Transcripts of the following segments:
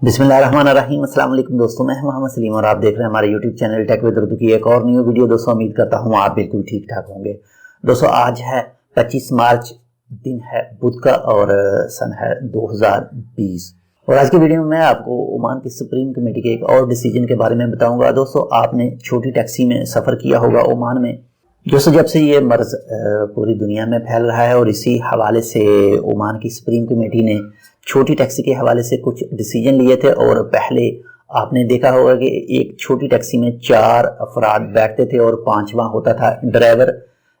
बिस्मिल्लाहिर्रहमानिर्रहीम। अस्सलाम वालेकुम दोस्तों, मैं मोहम्मद सलीम और आप देख रहे हैं हमारे YouTube channel Tech With Urdu की एक और न्यू वीडियो। दोस्तों उम्मीद करता हूँ आप बिल्कुल ठीक ठाक होंगे। दोस्तों आज है 25 मार्च, दिन है बुध का और सन है 2020 और आज की वीडियो में मैं आपको ओमान की सुप्रीम कमेटी के एक और डिसीजन के बारे में बताऊंगा। दोस्तों आपने छोटी टैक्सी में सफ़र किया होगा ओमान में। दोस्तों जब से ये मर्ज़ पूरी दुनिया में फैल रहा है और इसी हवाले से ओमान की सुप्रीम कमेटी ने छोटी टैक्सी के हवाले से कुछ डिसीजन लिए थे। और पहले आपने देखा होगा कि एक छोटी टैक्सी में 4 अफराद बैठते थे और 5वां होता था ड्राइवर।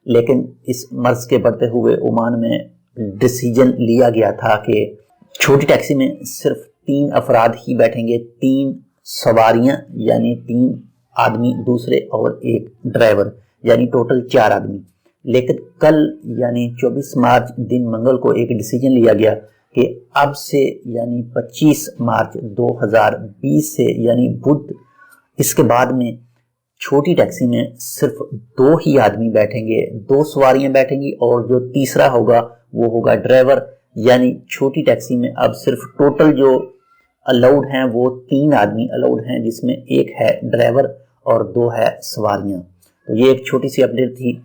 लेकिन इस मर्ज़ के बढ़ते हुए ओमान में डिसीजन लिया गया था कि छोटी टैक्सी में सिर्फ 3 अफराद ही बैठेंगे, 3 सवारियां यानी 3 आदमी दूसरे और एक ड्राइवर, यानी टोटल 4 आदमी। लेकिन कल यानी 24 मार्च दिन मंगल को एक डिसीजन लिया गया कि अब से यानी 25 मार्च 2020 से यानी बुध, इसके बाद में छोटी टैक्सी में सिर्फ 2 ही आदमी बैठेंगे, 2 सवारियां बैठेंगी और जो तीसरा होगा वो होगा ड्राइवर। यानी छोटी टैक्सी में अब सिर्फ टोटल जो अलाउड हैं वो 3 आदमी अलाउड हैं, जिसमें एक है ड्राइवर और 2 है सवारियां। तो ये एक छोटी सी अपडेट थी।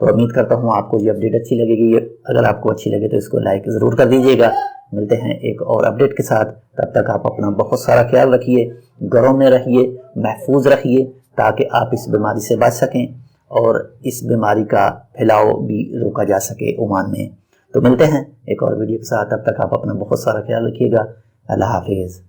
तो उम्मीद करता हूँ आपको ये अपडेट अच्छी लगेगी। अगर आपको अच्छी लगे तो इसको लाइक ज़रूर कर दीजिएगा। मिलते हैं एक और अपडेट के साथ, तब तक आप अपना बहुत सारा ख्याल रखिए, घरों में रहिए, महफूज रखिए ताकि आप इस बीमारी से बच सकें और इस बीमारी का फैलाव भी रोका जा सके ओमान में। तो मिलते हैं एक और वीडियो के साथ, तब तक आप अपना बहुत सारा ख्याल रखिएगा। अल्लाह हाफिज़।